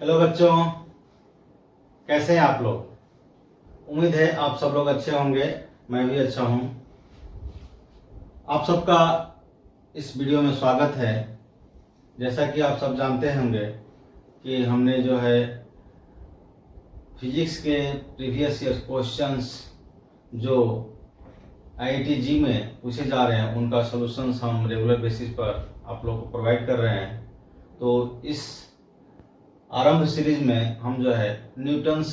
Hello बच्चों, कैसे हैं आप लोग। उम्मीद है आप सब लोग अच्छे होंगे। मैं भी अच्छा हूं। आप सबका इस वीडियो में स्वागत है। जैसा कि आप सब जानते होंगे कि हमने जो है फिजिक्स के प्रीवियस ईयर क्वेश्चंस जो IIT-JEE में पूछे जा रहे हैं उनका सॉल्यूशंस हम रेगुलर बेसिस पर आप लोग को प्रोवाइड कर रहे हैं। तो इस आरंभ सीरीज में हम जो है न्यूटन्स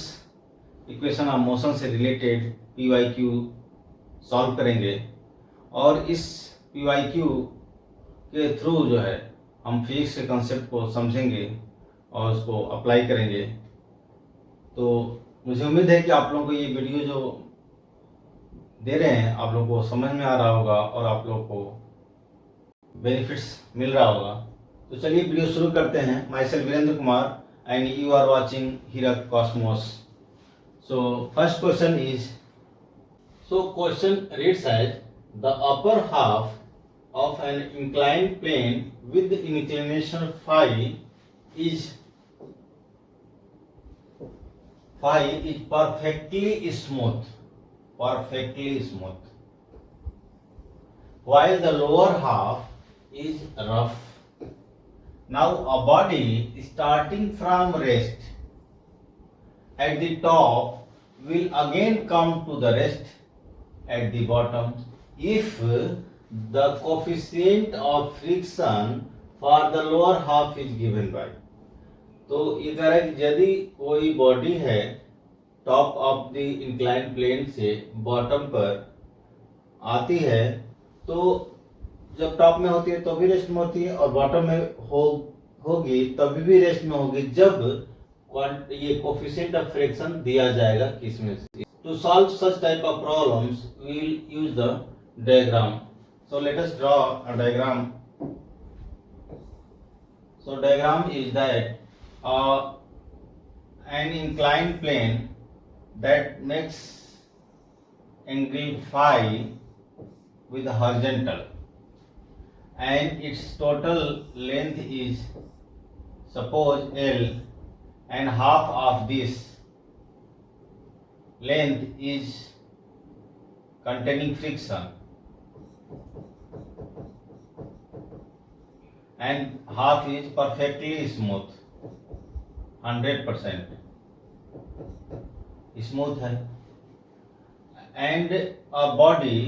इक्वेशन ऑफ मोशन से रिलेटेड PYQ सॉल्व करेंगे और इस PYQ के थ्रू जो है हम फिजिक्स के कंसेप्ट को समझेंगे और उसको अप्लाई करेंगे। तो मुझे उम्मीद है कि आप लोगों को ये वीडियो जो दे रहे हैं आप लोगों को समझ में आ रहा होगा और आप लोगों को बेनिफिट्स मिल रहा होगा। तो चलिए वीडियो शुरू करते हैं। Myself Virendra Kumar and you are watching Heerak Cosmos. So first question is, so question reads as the upper half of an inclined plane with inclination phi is perfectly smooth, while the lower half is rough. Now a body starting from rest at the top will again come to the rest at the bottom if the coefficient of friction for the lower half is given by। तो ये कह रहा है कि यदि कोई body है top of the incline plane से बॉटम पर आती है तो जब टॉप में होती है तो भी रेस्ट में होती है और बॉटम में होगी तभी भी रेस्ट में होगी जब ये कोफिशिएंट ऑफ फ्रिक्शन दिया जाएगा किसमें से। To solve such type of problems we will use the diagram. So let us draw a diagram. So diagram is that an inclined plane that makes angle phi with horizontal and its total length is suppose L and half of this length is containing friction and half is perfectly smooth, 100% smooth है and a body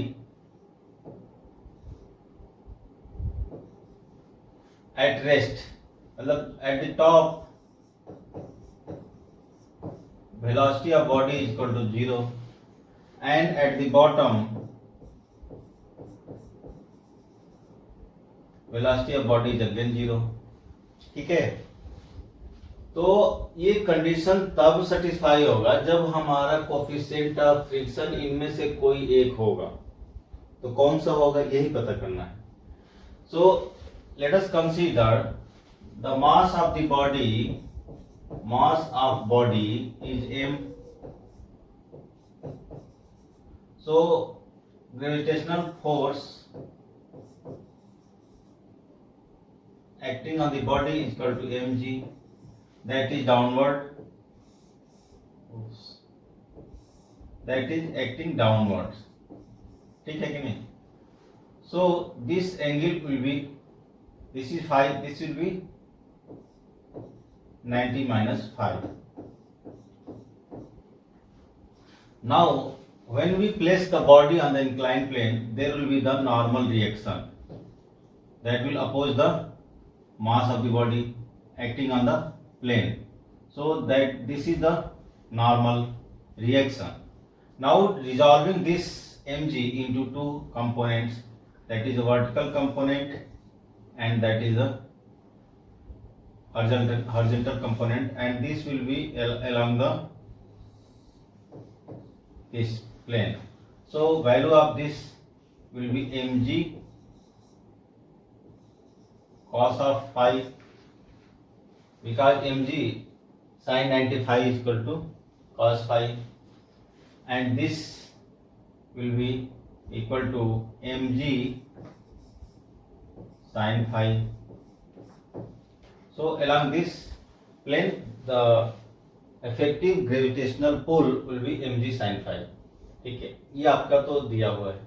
at rest मतलब at the top velocity of body is equal to 0 and at the bottom velocity of body is again 0। ठीक है, तो ये condition तब satisfy होगा जब हमारा कोफिशिएंट ऑफ फ्रिक्शन इनमें से कोई एक होगा। तो कौन सा होगा यही पता करना है। सो let us consider the mass of the body, mass of body is m। so gravitational force acting on the body is equal to mg, that is downward, that is acting downwards। ठीक है कि नहीं। so this angle will be, this is phi, this will be 90 minus 5। Now when we place the body on the inclined plane there will be the normal reaction that will oppose the mass of the body acting on the plane। So that this is the normal reaction। Now resolving this mg into two components, that is a vertical component and that is a horizontal component, and this will be along this plane। so value of this will be mg cos of phi, because mg sin 95 is equal to cos phi, and this will be equal to mg sin phi। So along this plane the effective gravitational pull will be mg sin phi. ठीक है, ये आपका तो दिया हुआ है.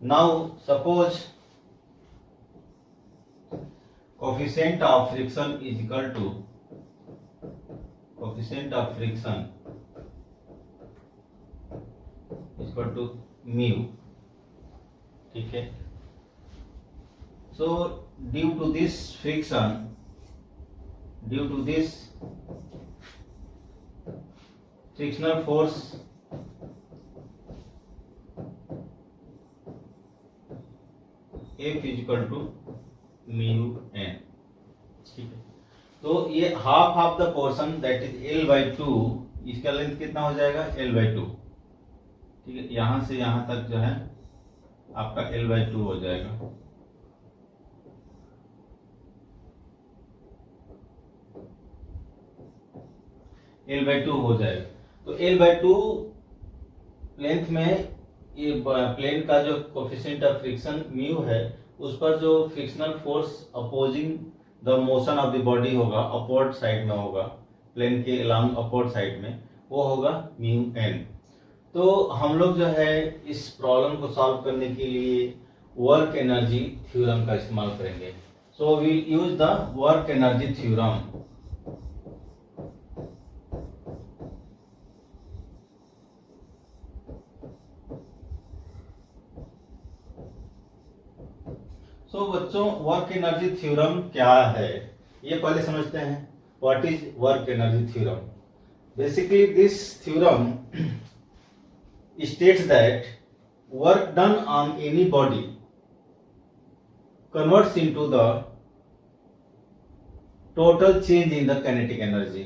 Now suppose coefficient of friction is equal to mu. ठीक है, so due to this frictional force F is equal to mu n. ठीक है, तो ये half the portion that is L/2, इसका लेंथ कितना हो जाएगा L/2. ठीक है, यहां से यहां तक जो है आपका L/2 हो जाएगा. L/2 हो जाएगा. तो L/2 लेंथ में ये प्लेन का जो कोफिशिएंट ऑफ फ्रिक्शन म्यू है, उस पर जो frictional force opposing the motion of the body होगा, अपवर्ड साइड में होगा, प्लेन के अलोंग अपवर्ड साइड में, वो होगा म्यू एन. तो हम लोग जो है इस प्रॉब्लम को सॉल्व करने के लिए वर्क एनर्जी थ्योरम का इस्तेमाल करेंगे. So we use the work energy theorem. तो बच्चों, वर्क एनर्जी थ्योरम क्या है ये पहले समझते हैं. What is work energy theorem? Basically this theorem states that work done on any body converts into the total change in the kinetic energy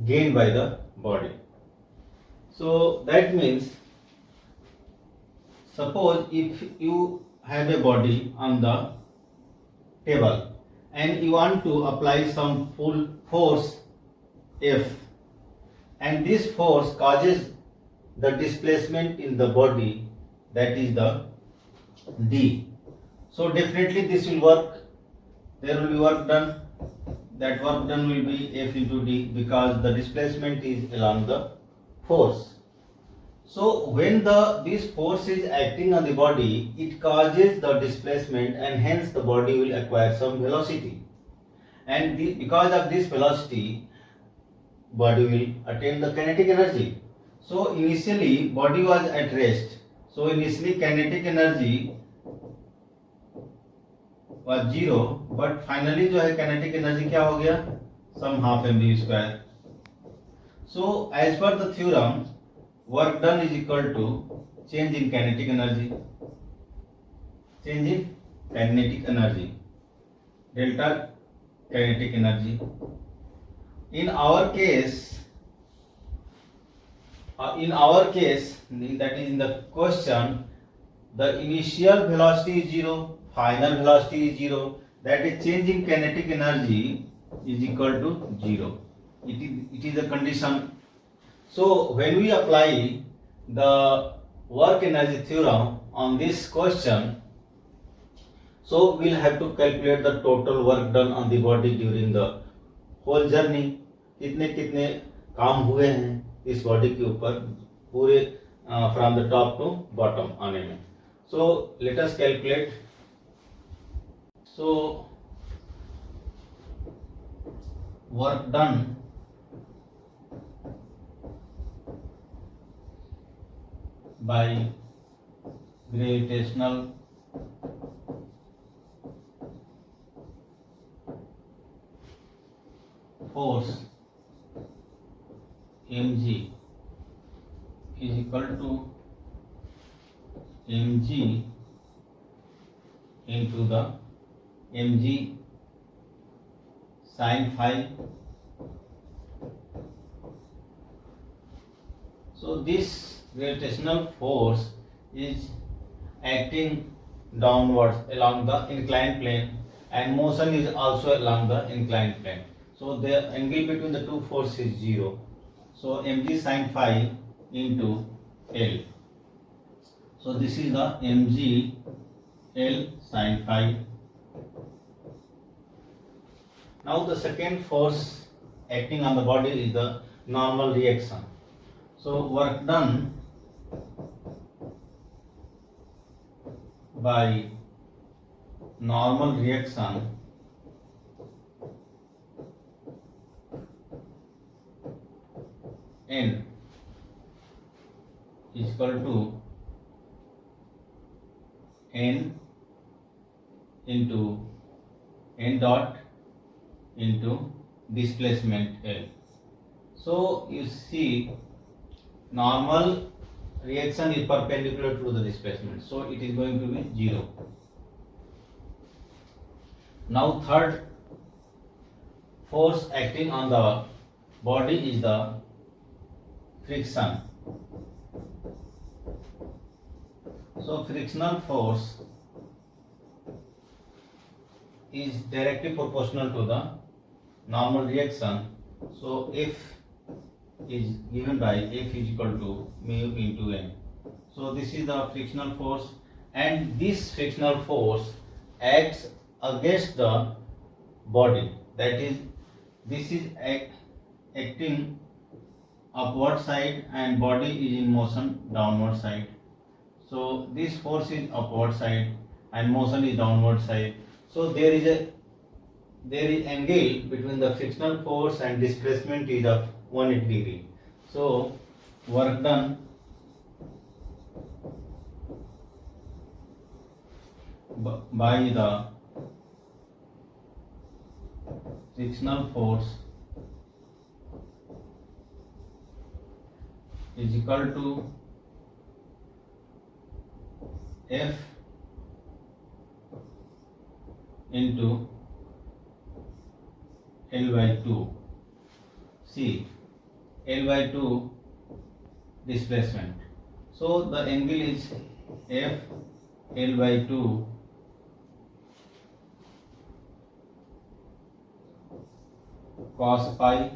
gained by the body. So that means, suppose if you have a body on the table and you want to apply some full force F, and this force causes the displacement in the body, that is the D. So definitely this will work. There will be work done. That work done will be F into D, because the displacement is along the force. So when this force is acting on the body, it causes the displacement, and hence the body will acquire some velocity. And because of this velocity, body will attain the kinetic energy. So initially body was at rest. So initially kinetic energy was 0, but finally जो है kinetic energy क्या हो गया? Some half mv square. So as per the theorem, work done is equal to change in kinetic energy. Change in kinetic energy. Delta kinetic energy. In our case, that is in the question, the initial velocity is 0, final velocity is 0, that is change in kinetic energy is equal to 0. It is a condition. So when we apply the work energy theorem on this question, so we'll have to calculate the total work done on the body during the whole journey. कितने काम हुए हैं इस body के ऊपर पूरे from the top to bottom आने में. So let us calculate. So work done by gravitational force mg is equal to mg into the mg sin phi. So this gravitational force is acting downwards along the inclined plane, and motion is also along the inclined plane. So the angle between the two forces is 0. So mg sin phi into L. So this is the mg L sin phi. Now the second force acting on the body is the normal reaction. So work done by normal reaction N is equal to N into N dot into displacement L. So you see, normal reaction is perpendicular to the displacement, so it is going to be 0. Now third force acting on the body is the friction. So frictional force is directly proportional to the normal reaction. So F is given by F is equal to mu into N. So this is the frictional force, and this frictional force acts against the body. That is, this is acting upward side and body is in motion downward side. So this force is upward side and motion is downward side. So there is angle between the frictional force and displacement is of 180 degree. So work done by the frictional force is equal to F into L by 2. See, L by 2 displacement. So the angle is F L by 2 cos phi,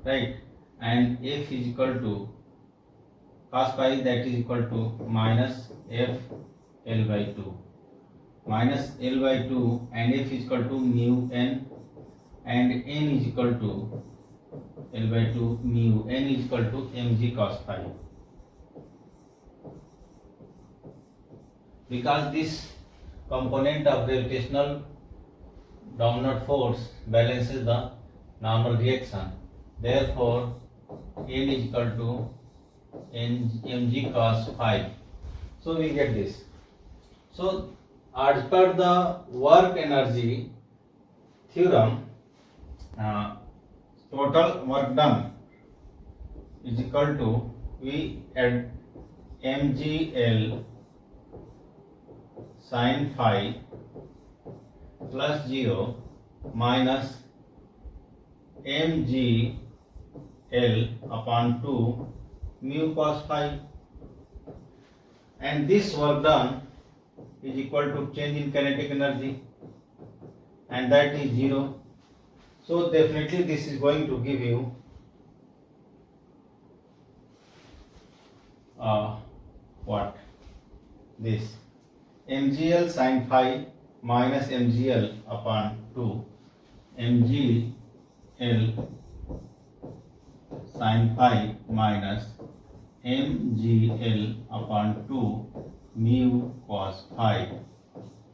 right? And F is equal to cos phi, that is equal to minus F L by 2. Minus L by 2 and F is equal to mu N, and N is equal to L by 2 mu N is equal to mg cos phi. Because this component of gravitational downward force balances the normal reaction, therefore N is equal to mg cos phi. So we get this. So as per the work energy theorem, total work done is equal to, we add mgl sin phi plus 0 minus mgl upon 2 mu cos phi, and this work done is equal to change in kinetic energy, and that is 0. So definitely this is going to give you what? This mgl sin phi minus mgl upon 2 mgl sin phi minus mgl upon 2 mu cos phi,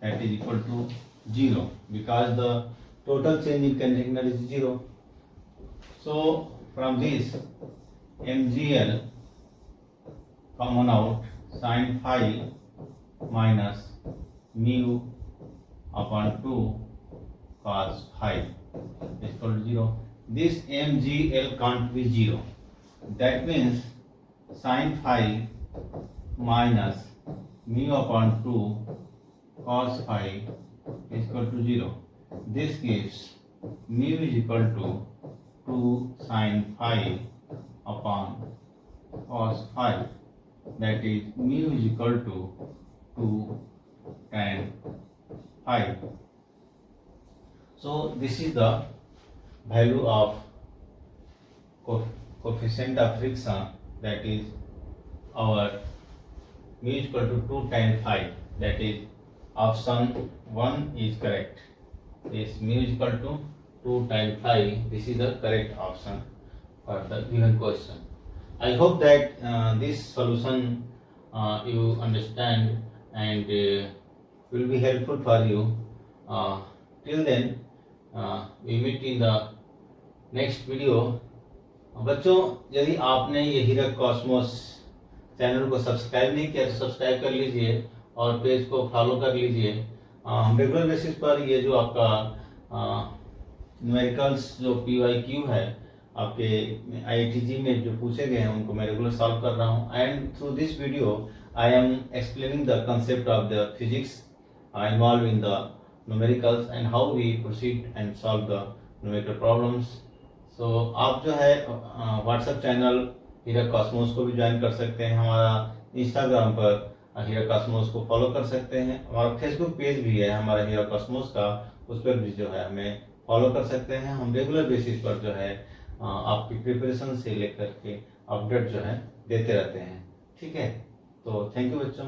that is equal to 0, because the total change in kinetic energy is 0. So from this mgl common out, sin phi minus mu upon 2 cos phi is equal to 0. This mgl can't be 0. That means sin phi minus mu upon 2 cos phi is equal to 0. This gives mu is equal to 2 sin phi upon cos phi, that is mu is equal to 2 tan phi. So this is the value of coefficient of friction, that is our mu is equal to 2 tan phi, that is option 1 is correct. is mu is equal to 2 times phi. This is the correct option for the given question. I hope that this solution you understand and will be helpful for you. Till then, we meet in the next video. बच्चों, यदि आपने ये हीरक Cosmos channel को subscribe नहीं किया तो subscribe कर लीजिए और पेज को फॉलो कर लीजिए। हम रेगुलर बेसिस पर ये जो आपका न्यूमेरिकल्स जो PYQ है आपके IITG में जो पूछे गए हैं उनको मैं रेगुलर सॉल्व कर रहा हूँ। And through this video I am explaining the concept of the physics involve in the numericals and how we proceed and solve the numerical problems. So आप जो है व्हाट्सएप चैनल हीरक कॉस्मोस को भी join कर सकते हैं। हमारा इंस्टाग्राम पर हीरक कॉस्मोस को फॉलो कर सकते हैं। हमारा फेसबुक पेज भी है हमारा हीरक कॉस्मोस का, उस पर भी जो है हमें फॉलो कर सकते हैं। हम रेगुलर बेसिस पर जो है आपकी प्रिपरेशन से लेकर के अपडेट जो है देते रहते हैं। ठीक है, तो थैंक यू बच्चों।